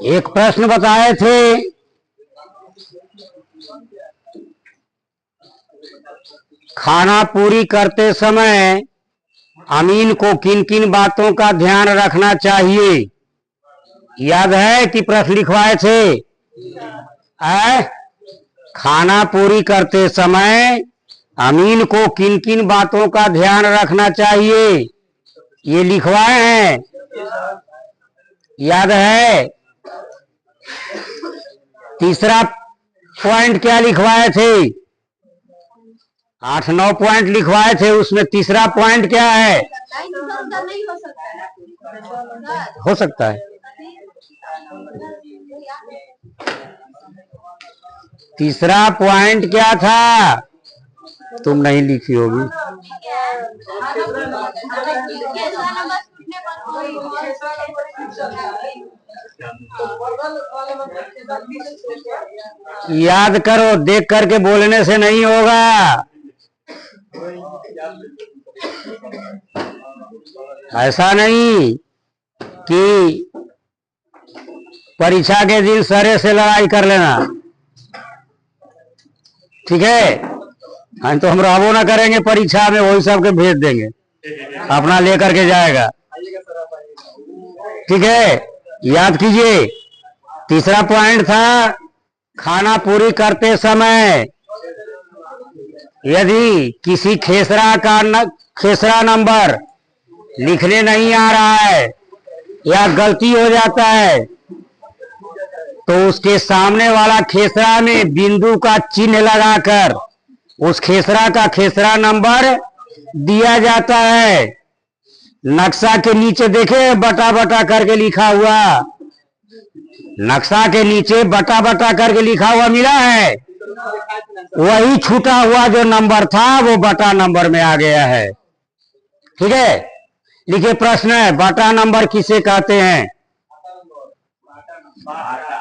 एक प्रश्न बताए थे, खाना पूरी करते समय अमीन को किन किन बातों का ध्यान रखना चाहिए? याद है कि प्रश्न लिखवाए थे? खाना पूरी करते समय अमीन को किन किन बातों का ध्यान रखना चाहिए, ये लिखवाए हैं, याद है? तीसरा पॉइंट क्या लिखवाए थे? 8-9 पॉइंट लिखवाए थे, उसमें तीसरा पॉइंट क्या है? हो सकता है। तीसरा पॉइंट क्या था? तुम नहीं लिखी होगी। याद करो, देख करके बोलने से नहीं होगा। ऐसा नहीं कि परीक्षा के दिन सरे से लड़ाई कर लेना, ठीक है? हाँ, तो हम रहबो ना करेंगे परीक्षा में, वही सबके भेज देंगे, अपना लेकर के जाएगा, ठीक है? याद कीजिए, तीसरा पॉइंट था खाना पूरी करते समय यदि किसी खेसरा नंबर लिखने नहीं आ रहा है या गलती हो जाता है तो उसके सामने वाला खेसरा में बिंदु का चिन्ह लगाकर उस खेसरा का खेसरा नंबर दिया जाता है। नक्शा के नीचे देखे बटा बटा करके लिखा हुआ, नक्शा के नीचे बटा बटा करके लिखा हुआ मिला है, वही छूटा हुआ जो नंबर था वो बटा नंबर में आ गया है, ठीक है? लिखिए, प्रश्न है, बटा नंबर किसे कहते हैं?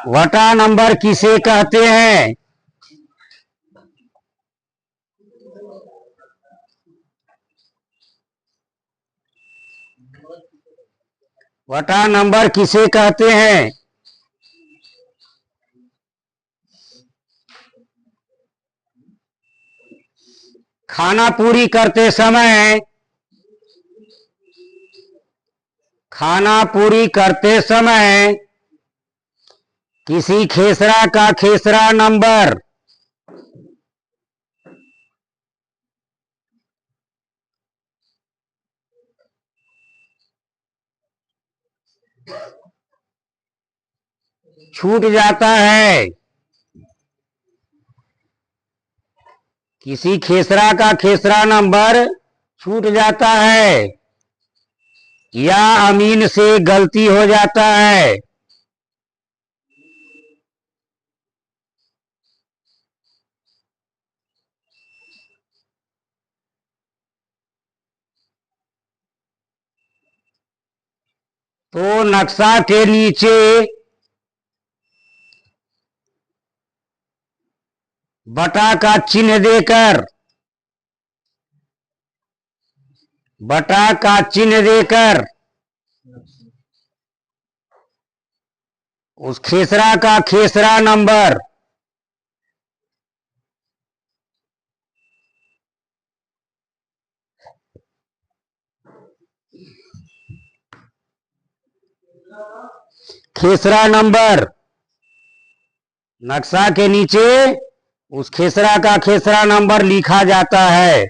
बटा नंबर किसे कहते हैं? बटा नंबर किसे कहते हैं? खाना पूरी करते समय, खाना पूरी करते समय किसी खेसरा का खेसरा नंबर छूट जाता है, किसी खेसरा का खेसरा नंबर छूट जाता है या अमीन से गलती हो जाता है, तो नक्शा के नीचे बटा का चिन्ह देकर, बटा का चिन्ह देकर उस खेसरा का खेसरा नंबर खेसरा नंबर नक्शा के नीचे उस खेसरा का खेसरा नंबर लिखा जाता है।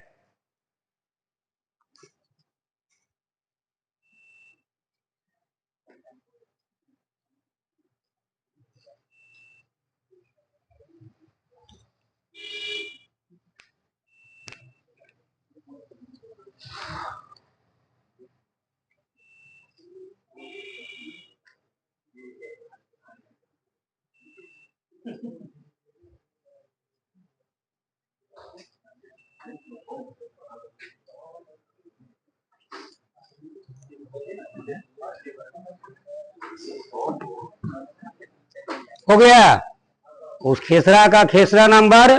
हो गया? उस खेसरा का खेसरा नंबर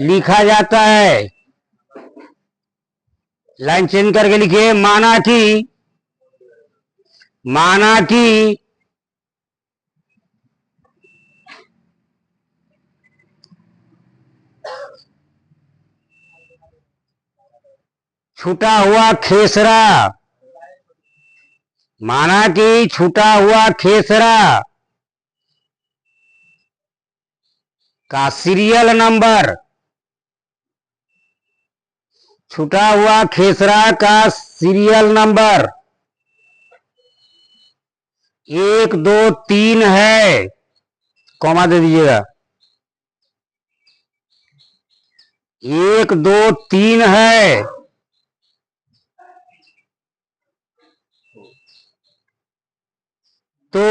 लिखा जाता है। लाइन चेंज करके लिखिए। माना कि छूटा हुआ खेसरा, माना कि छूटा हुआ खेसरा का सीरियल नंबर, छूटा हुआ खेसरा का सीरियल नंबर 1 2 3 है, कॉमा दे दीजिएगा। 1 2 3 है तो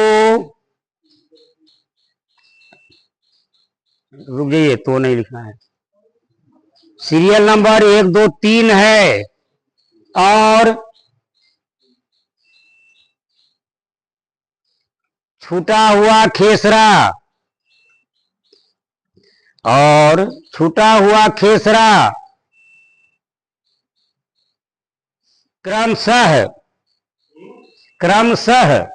रुक जाइए, तो नहीं लिखना है। सीरियल नंबर 1 2 3 है और छूटा हुआ खेसरा, और छूटा हुआ खेसरा क्रमशः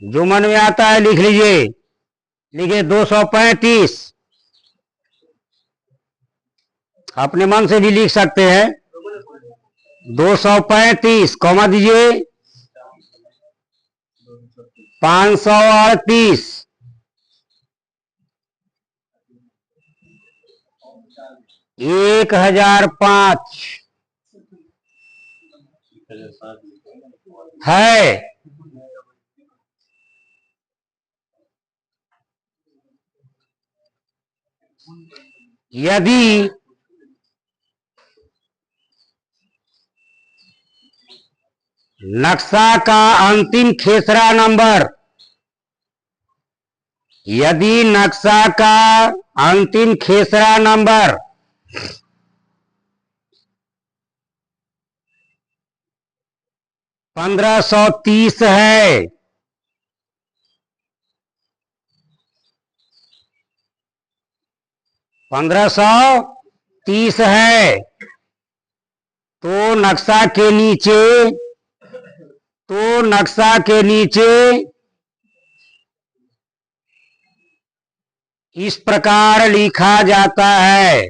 जो मन में आता है लिख लीजिए। लिखिए 235, अपने मन से भी लिख सकते हैं। 235 कॉमा दीजिए। 538, 1005 है। यदि नक्शा का अंतिम खेसरा नंबर, यदि नक्शा का अंतिम खेसरा नंबर 1530 है, 1530 है, तो नक्शा के नीचे इस प्रकार लिखा जाता है।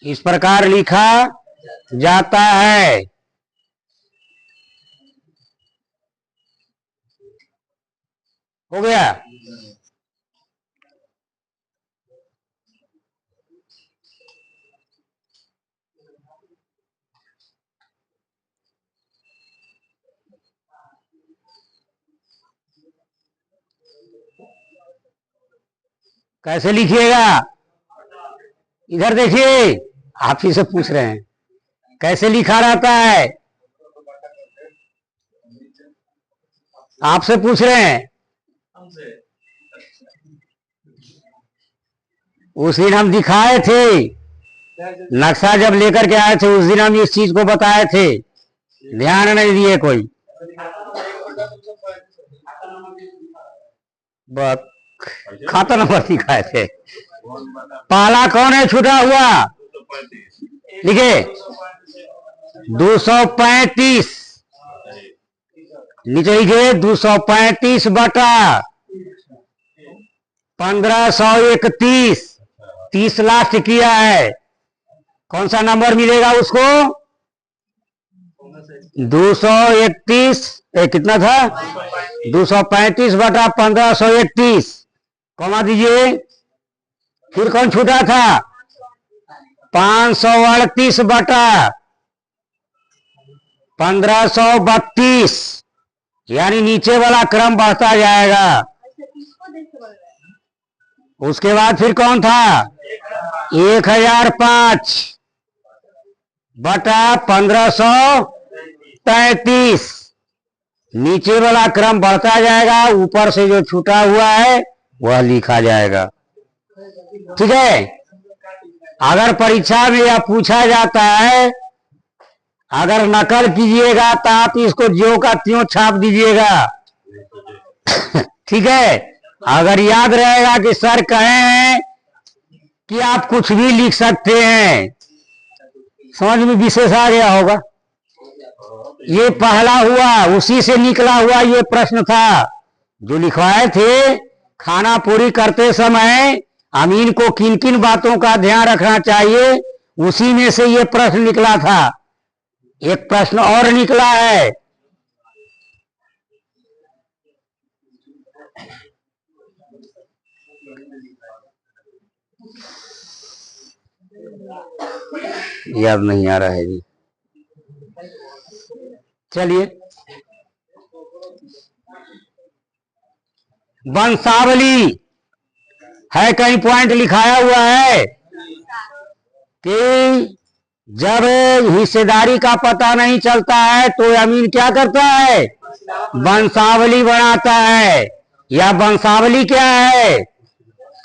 इस प्रकार लिखा जाता है। हो गया। कैसे लिखिएगा? इधर देखिए, आप ही से पूछ रहे हैं कैसे लिखा रहता है। आपसे पूछ रहे हैं। उस दिन हम दिखाए थे, नक्शा जब लेकर के आए थे उस दिन हम इस चीज को बताए थे, ध्यान नहीं दिए कोई। खाता नंबर दिखाए थे। पहला कौन है छूटा हुआ? लिखे 235, नीचे लिखे 235 बटा 1531, 30 लास्ट किया है। कौन सा नंबर मिलेगा उसको? 231, कितना था? 235 बटा 1531, कॉमा दीजिए। फिर कौन छूटा था? 538 बटा 1532, यानी नीचे वाला क्रम बढ़ता जाएगा। उसके बाद फिर कौन था? 1005 बटा 1533, नीचे वाला क्रम बढ़ता जाएगा, ऊपर से जो छूटा हुआ है वह लिखा जाएगा। ठीक है। अगर परीक्षा में यह पूछा जाता है, अगर नकल कीजिएगा तो आप इसको ज्यों का त्यों छाप दीजिएगा। ठीक है। अगर याद रहेगा कि सर कहे हैं कि आप कुछ भी लिख सकते हैं, समझ में विशेष आ गया होगा। ये पहला हुआ, उसी से निकला हुआ ये प्रश्न था जो लिखवाए थे। खाना पूरी करते समय अमीन को किन किन बातों का ध्यान रखना चाहिए, उसी में से ये प्रश्न निकला था। एक प्रश्न और निकला है, याद नहीं आ रहा है जी। चलिए, वंशावली है, कहीं पॉइंट लिखाया हुआ है कि जब हिस्सेदारी का पता नहीं चलता है तो अमीन क्या करता है, वंशावली बनाता है। यह वंशावली क्या है?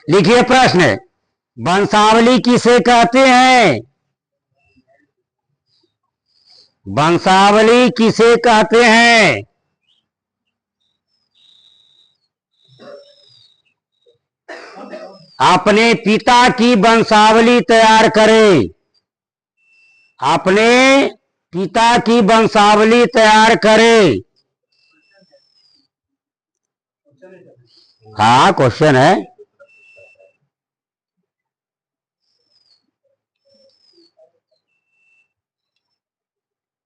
लिखिए प्रश्न, वंशावली किसे कहते हैं? वंशावली किसे कहते हैं? अपने पिता की वंशावली तैयार करें। अपने पिता की वंशावली तैयार करें। हाँ, क्वेश्चन है।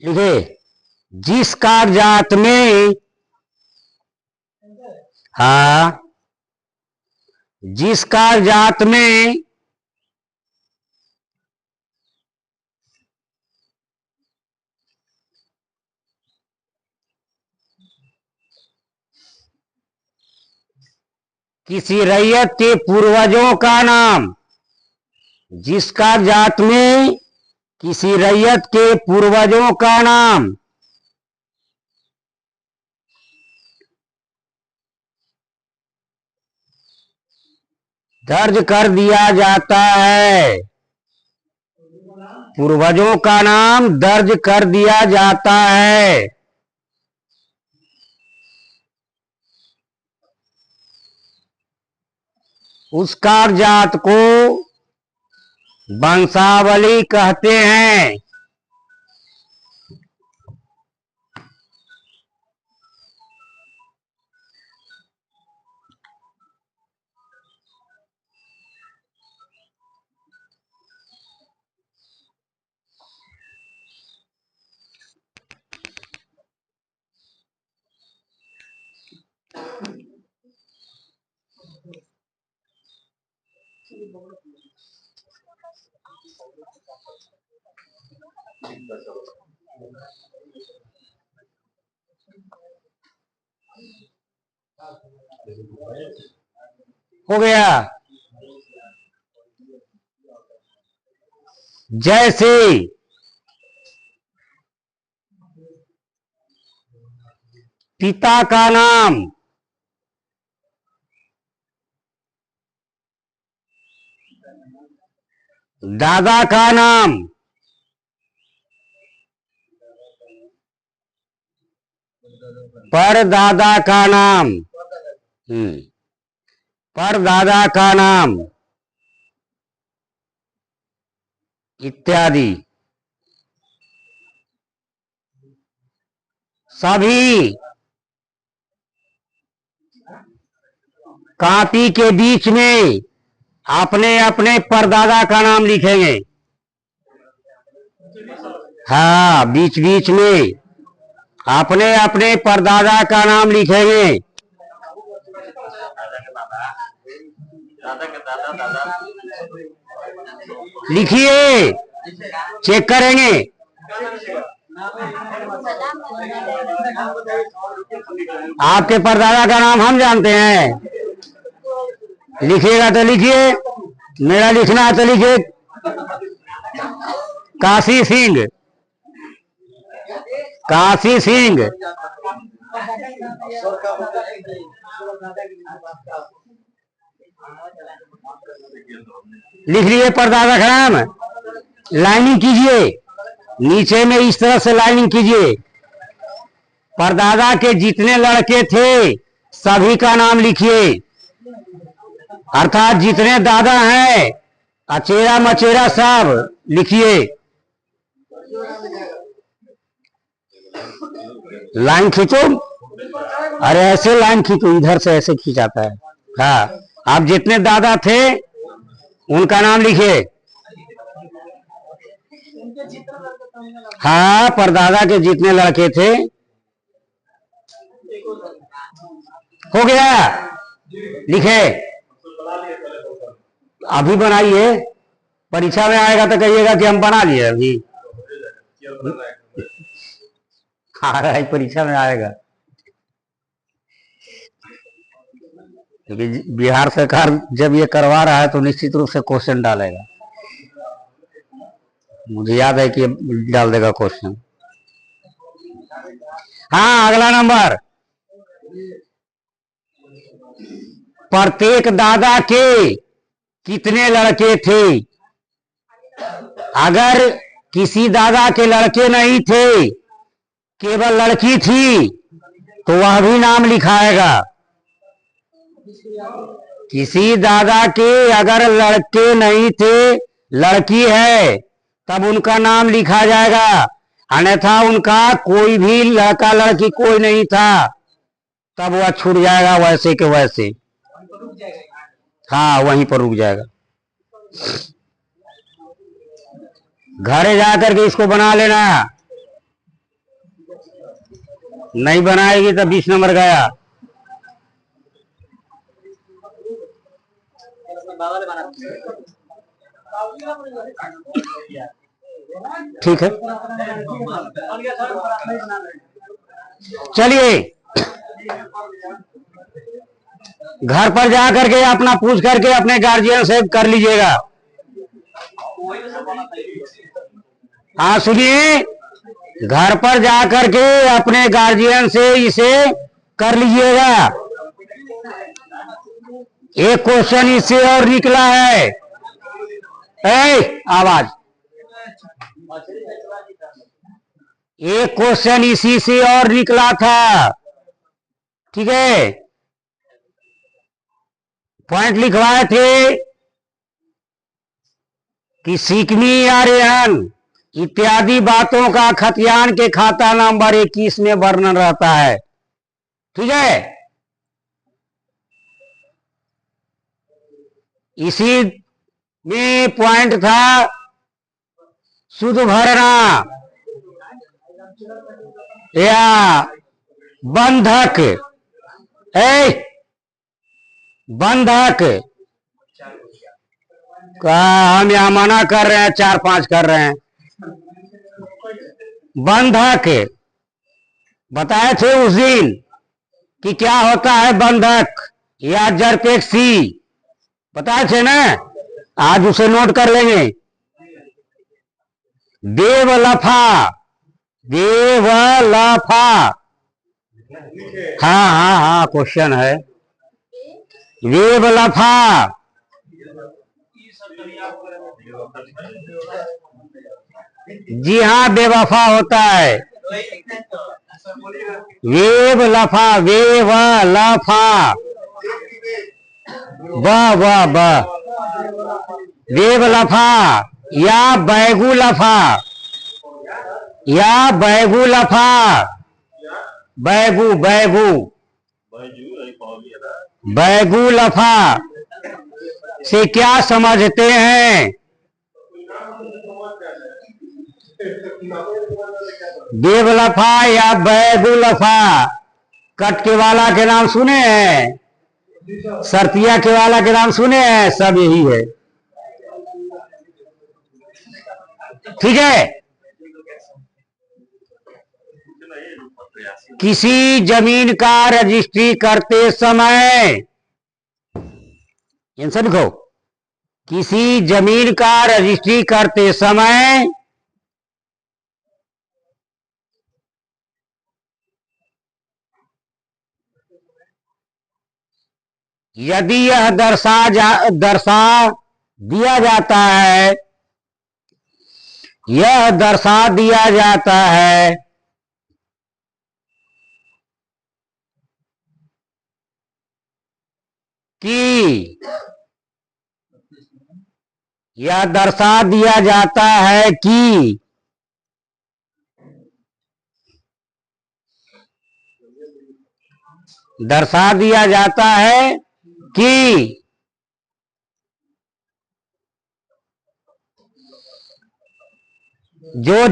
लिखिए, जिस कागजात में, हाँ, जिस कागजात में किसी रैयत के पूर्वजों का नाम, जिस कागजात में किसी रैयत के पूर्वजों का नाम दर्ज कर दिया जाता है, पूर्वजों का नाम दर्ज कर दिया जाता है, उस कागजात को वंशावली कहते हैं। हो गया। जैसे पिता का नाम, दादा का नाम, परदादा का नाम, परदादा का नाम इत्यादि सभी कॉपी के बीच में अपने अपने परदादा का नाम लिखेंगे। हाँ, बीच बीच में अपने अपने परदादा का नाम लिखेंगे। लिखिए, चेक करेंगे। आपके परदादा का नाम हम जानते हैं। लिखिएगा तो लिखिए, मेरा लिखना है तो लिखिए, काशी सिंह, काशी सिंह। लिख लिए परदादा का नाम, लाइनिंग कीजिए, नीचे में इस तरह से लाइनिंग कीजिए। परदादा के जितने लड़के थे सभी का नाम लिखिए, अर्थात जितने दादा हैं अचेरा मचेरा सब लिखिए। लाइन खींचो, अरे ऐसे लाइन खींचो, इधर से ऐसे खींचाता है। हाँ, आप जितने दादा थे उनका नाम लिखिए। हाँ, परदादा के जितने लड़के थे। हो गया, लिखे। अभी बनाइए, परीक्षा में आएगा तो कहिएगा कि हम बना लिए अभी। आ रहा है, परीक्षा में आएगा, क्योंकि बिहार सरकार जब ये करवा रहा है तो निश्चित रूप से क्वेश्चन डालेगा। मुझे याद है कि डाल देगा क्वेश्चन। हाँ, अगला नंबर, प्रत्येक दादा के कितने लड़के थे? अगर किसी दादा के लड़के नहीं थे, केवल लड़की थी, तो वह भी नाम लिखाएगा। किसी दादा के अगर लड़के नहीं थे, लड़की है, तब उनका नाम लिखा जाएगा। अन्यथा उनका कोई भी लड़का लड़की कोई नहीं था, तब वह छूट जाएगा वैसे के वैसे। हाँ, वहीं पर रुक जाएगा। घरे जाकर के इसको बना लेना, नहीं बनाएगी तो 20 नंबर गया। ठीक है, चलिए घर पर जा करके अपना पूछ करके अपने गार्जियन से कर लीजिएगा। हाँ सुनिए, घर पर जा करके अपने गार्जियन से इसे कर लीजिएगा। एक क्वेश्चन इससे और निकला है। आवाज, एक क्वेश्चन इसी से और निकला था। ठीक है, पॉइंट लिखवाए थे कि सिकमी आर्यन इत्यादि बातों का खतियान के खाता नंबर 21 में वर्णन रहता है। ठीक है, इसी में पॉइंट था शुद्ध भरना या बंधक। बंधक का हम यहां मना कर रहे हैं, 4-5 कर रहे हैं। बंधक बताए थे उस दिन कि क्या होता है बंधक या जरपेक्सी, बताए थे ना, आज उसे नोट कर लेंगे। देवलफा, देवलफा, हाँ हाँ हाँ, क्वेश्चन है। देवलफा, जी हाँ, बेवफा होता है। वेवलफा, वेवलफा, वाह वाह वाह, वेवलफा या बैगुलफा, या बैगुलफा, बैगु बैगु बैगुलफा से क्या समझते हैं? देवलफा या बैगुलफा, कटके वाला के नाम सुने हैं, सरतिया के वाला के नाम सुने हैं, सब यही है। ठीक है, किसी जमीन का रजिस्ट्री करते समय, आंसर लिखो, किसी जमीन का रजिस्ट्री करते समय यदि यह दर्शा दिया जाता है, यह दर्शा दिया जाता है कि, यह दर्शा दिया जाता है कि दर्शा दिया जाता है कि जो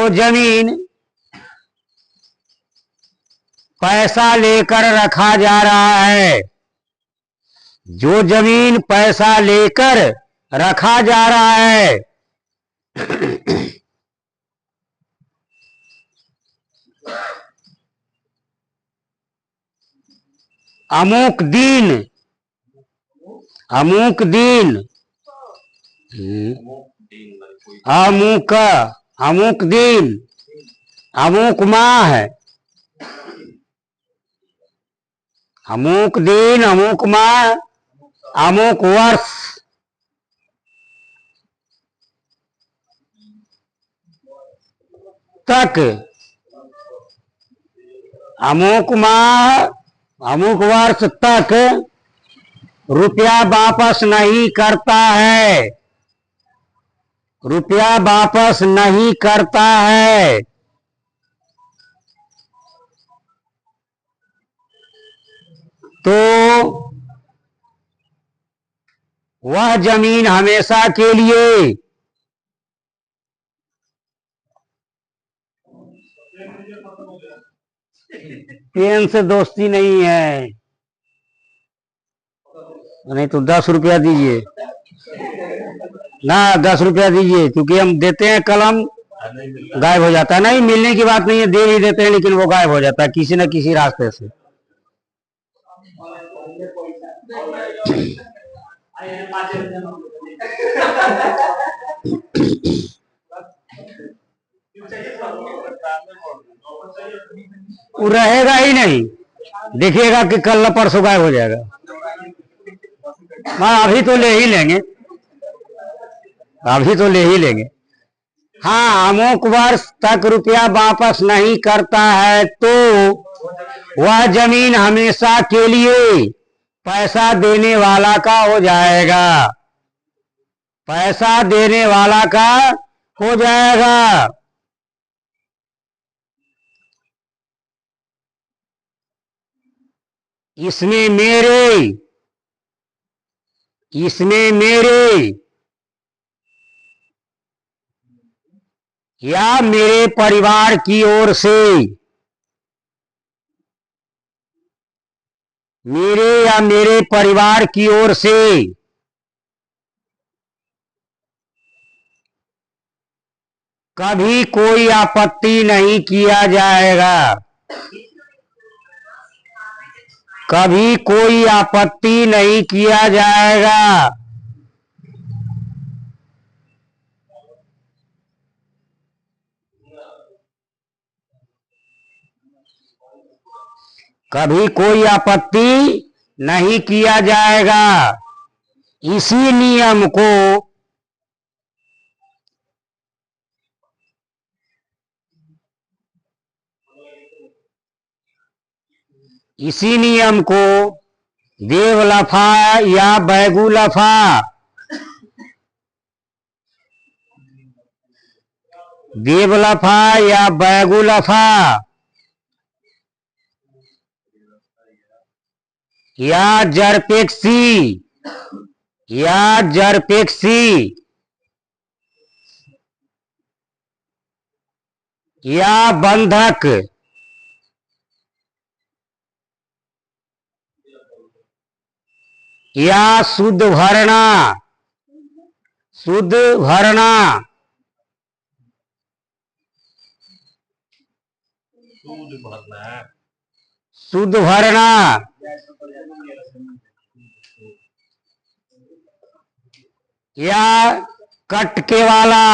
जमीन पैसा लेकर रखा जा रहा है, जो जमीन पैसा लेकर रखा जा रहा है, अमुक दिन अमुक दिन अमुक माह, अमुक दिन अमुक माह अमुक वर्ष तक, अमुक माह अमुक वर्ष तक रुपया वापस नहीं करता है, रुपया वापस नहीं करता है, तो वह जमीन हमेशा के लिए पेन से दोस्ती नहीं है। नहीं तो 10 रुपया दीजिए ना, 10 रुपया दीजिए, क्योंकि हम देते हैं कलम गायब हो जाता है। नहीं, मिलने की बात नहीं है, दे भी देते हैं लेकिन वो गायब हो जाता है किसी न किसी रास्ते से। वो रहेगा ही नहीं, देखिएगा कि कल न परसों गायब हो जाएगा। अभी तो ले ही लेंगे, अभी तो ले ही लेंगे। हाँ, अमुक वर्ष तक रुपया वापस नहीं करता है तो वह जमीन हमेशा के लिए पैसा देने वाला का हो जाएगा, पैसा देने वाला का हो जाएगा। इसमें मेरे या मेरे परिवार की ओर से, मेरे या मेरे परिवार की ओर से कभी कोई आपत्ति नहीं किया जाएगा, कभी कोई आपत्ति नहीं किया जाएगा। कभी कोई आपत्ति नहीं किया जाएगा। इसी नियम को देवलफा या बैगुलफा, देवलफा या बैगुलफा या जरपेक्सी या बंधक या शुद्ध भरना शुद्ध भरना या कट के वाला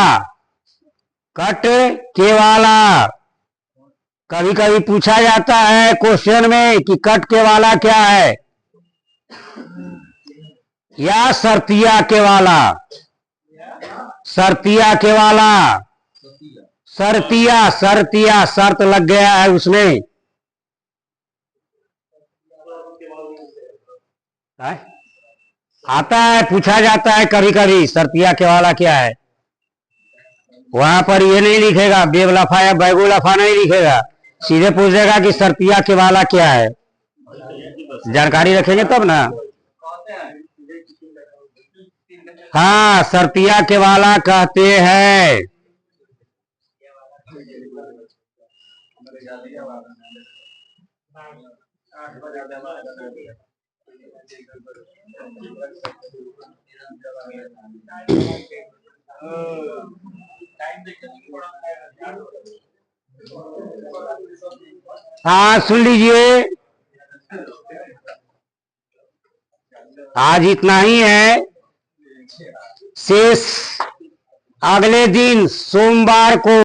कभी कभी पूछा जाता है क्वेश्चन में कि कट के वाला क्या है या सरतिया के वाला। सरतिया के वाला, सरतिया सरतिया शर्त लग गया है उसमें। आता है, पूछा जाता है कभी कभी सरतिया के वाला क्या है। वहां पर ये नहीं लिखेगा बेवलफा या बैगुलफा नहीं लिखेगा, सीधे पूछेगा कि सरतिया के वाला क्या है। जानकारी रखेंगे तब ना। हाँ, सरतिया के वाला कहते हैं। हाँ, सुन लीजिए, आज इतना ही है। शेष अगले दिन सोमवार को